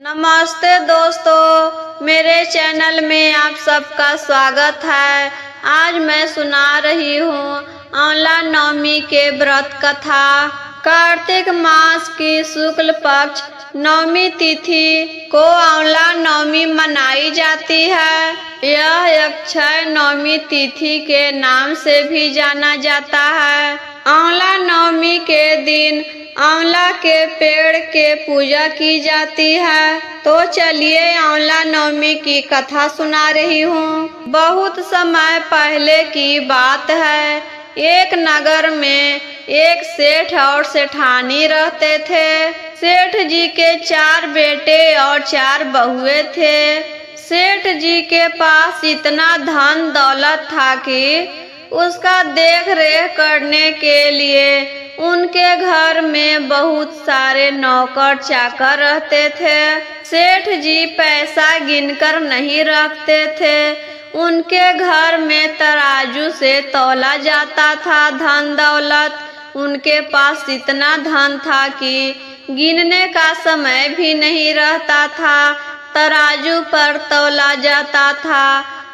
नमस्ते दोस्तों, मेरे चैनल में आप सबका स्वागत है। आज मैं सुना रही हूँ आंवला नवमी के व्रत कथा। कार्तिक मास की शुक्ल पक्ष नवमी तिथि को आंवला नवमी मनाई जाती है। यह अक्षय नवमी तिथि के नाम से भी जाना जाता है। आंवला नवमी के दिन आंवला के पेड़ के पूजा की जाती है। तो चलिए आंवला नवमी की कथा सुना रही हूँ। बहुत समय पहले की बात है। एक नगर में एक सेठ और सेठानी रहते थे। सेठ जी के 4 बेटे और 4 बहुएं थे। सेठ जी के पास इतना धन दौलत था कि उसका देख रेख करने के लिए उनके घर में बहुत सारे नौकर चाकर रहते थे। सेठ जी पैसा गिनकर नहीं रखते थे। उनके घर में तराजू से तौला जाता था धन दौलत। उनके पास इतना धन था कि गिनने का समय भी नहीं रहता था। तराजू पर तौला जाता था।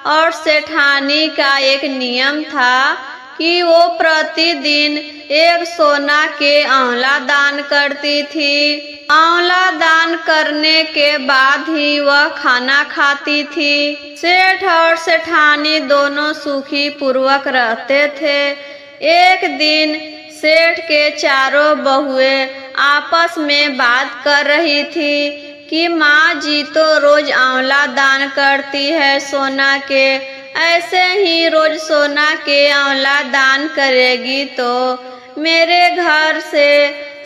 और सेठानी का एक नियम था कि वो प्रतिदिन 1 सोना के आंवला दान करती थी। आंवला दान करने के बाद ही वह खाना खाती थी। सेठ और सेठानी दोनों सुखी पूर्वक रहते थे। एक दिन सेठ के 4 बहुएं आपस में बात कर रही थी कि माँ जी तो रोज आंवला दान करती है सोना के, ऐसे ही रोज सोना के आंवला दान करेगी तो मेरे घर से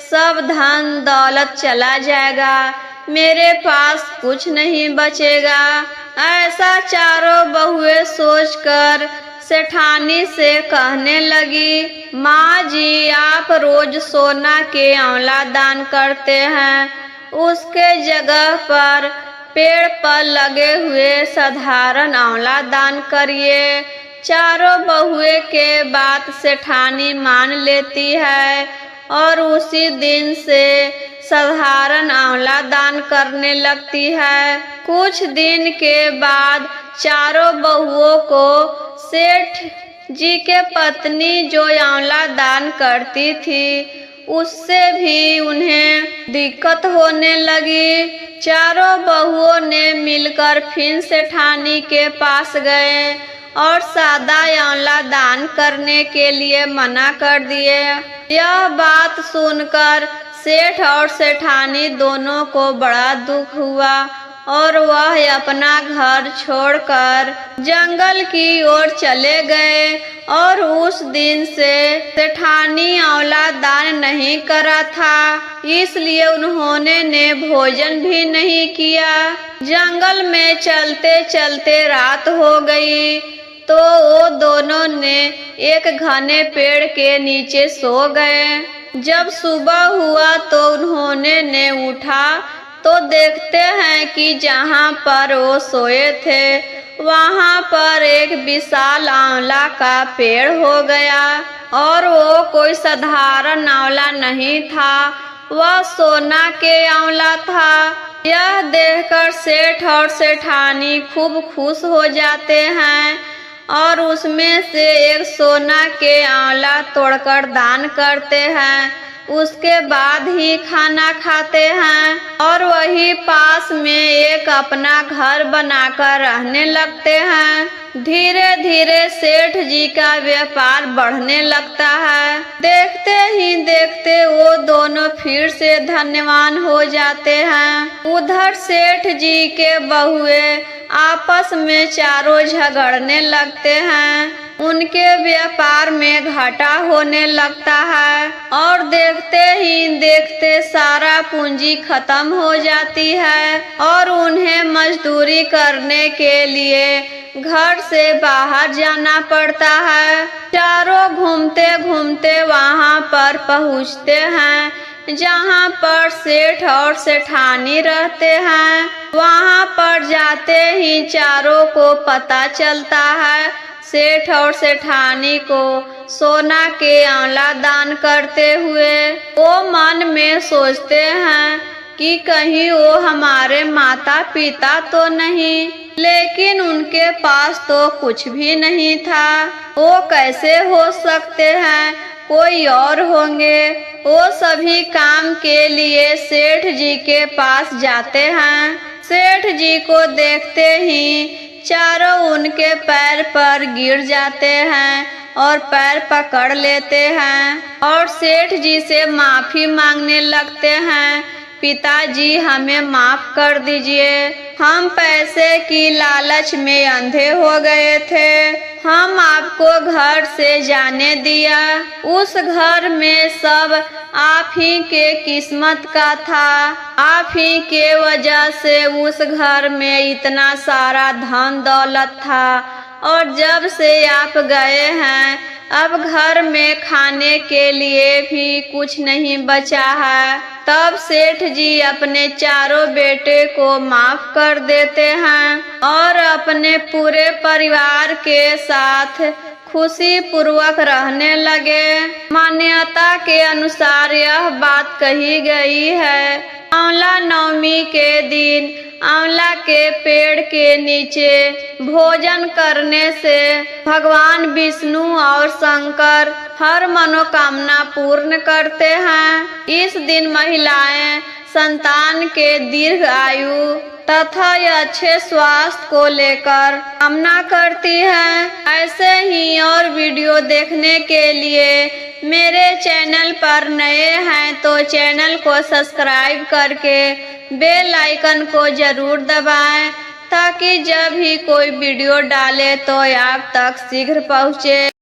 सब धन दौलत चला जाएगा, मेरे पास कुछ नहीं बचेगा। ऐसा 4 बहुएं सोचकर सेठानी से कहने लगी, माँ जी आप रोज सोना के आंवला दान करते हैं, उसके जगह पर पेड़ पर लगे हुए साधारण आंवला दान करिए। 4 बहुएं के बात सेठानी मान लेती है और उसी दिन से साधारण आंवला दान करने लगती है। कुछ दिन के बाद 4 बहुओं को सेठ जी के पत्नी जो आंवला दान करती थी उससे भी उन्हें दिक्कत होने लगी। 4 बहुओं ने मिलकर फिर सेठानी के पास गए और सादा आंवला दान करने के लिए मना कर दिए। यह बात सुनकर सेठ और सेठानी दोनों को बड़ा दुख हुआ और वह अपना घर छोड़कर जंगल की ओर चले गए। और उस दिन से सेठानी आंवला दान नहीं करा था, इसलिए उन्होंने भोजन भी नहीं किया। जंगल में चलते चलते रात हो गई तो वो दोनों ने एक घने पेड़ के नीचे सो गए। जब सुबह हुआ तो उन्होंने उठा तो देखते हैं कि जहाँ पर वो सोए थे वहाँ पर एक विशाल आंवला का पेड़ हो गया। और वो कोई साधारण आंवला नहीं था, वह सोना के आंवला था। यह देखकर सेठ और सेठानी खूब खुश हो जाते हैं और उसमें से एक सोना के आंवला तोड़कर दान करते हैं। उसके बाद ही खाना खाते हैं और वही पास में एक अपना घर बनाकर रहने लगते हैं। धीरे धीरे सेठ जी का व्यापार बढ़ने लगता है। देखते ही देखते वो दोनों फिर से धनवान हो जाते हैं। उधर सेठ जी के बहुएं आपस में चारों झगड़ने लगते हैं। उनके व्यापार में घाटा होने लगता है और देखते ही देखते सारा पूंजी खत्म हो जाती है और उन्हें मजदूरी करने के लिए घर से बाहर जाना पड़ता है। चारों घूमते घूमते वहां पर पहुंचते हैं जहां पर सेठ और सेठानी रहते हैं। वहां पर जाते ही चारों को पता चलता है सेठ और सेठानी को सोना के आंवला दान करते हुए। वो मन में सोचते हैं कि कहीं वो हमारे माता पिता तो नहीं, लेकिन उनके पास तो कुछ भी नहीं था। वो कैसे हो सकते हैं, कोई और होंगे। वो सभी काम के लिए सेठ जी के पास जाते हैं। सेठ जी को देखते ही चारों उनके पैर पर गिर जाते हैं और पैर पकड़ लेते हैं और सेठ जी से माफी मांगने लगते हैं। पिताजी, हमें माफ कर दीजिए, हम पैसे की लालच में अंधे हो गए थे। हम आपको घर से जाने दिया, उस घर में सब आप ही के किस्मत का था। आप ही के वजह से उस घर में इतना सारा धन दौलत था, और जब से आप गए हैं अब घर में खाने के लिए भी कुछ नहीं बचा है। तब सेठ जी अपने चारों बेटे को माफ कर देते हैं और अपने पूरे परिवार के साथ खुशी पूर्वक रहने लगे। मान्यता के अनुसार यह बात कही गई है, आंवला नवमी के दिन आंवला के पेड़ के नीचे भोजन करने से भगवान विष्णु और शंकर हर मनोकामना पूर्ण करते हैं। इस दिन महिलाएं संतान के दीर्घ आयु तथा अच्छे स्वास्थ्य को लेकर कामना करती हैं। ऐसे ही और वीडियो देखने के लिए मेरे चैनल पर नए हैं तो चैनल को सब्सक्राइब करके बेल आइकन को जरूर दबाएं, ताकि जब भी कोई वीडियो डाले तो आप तक शीघ्र पहुँचे।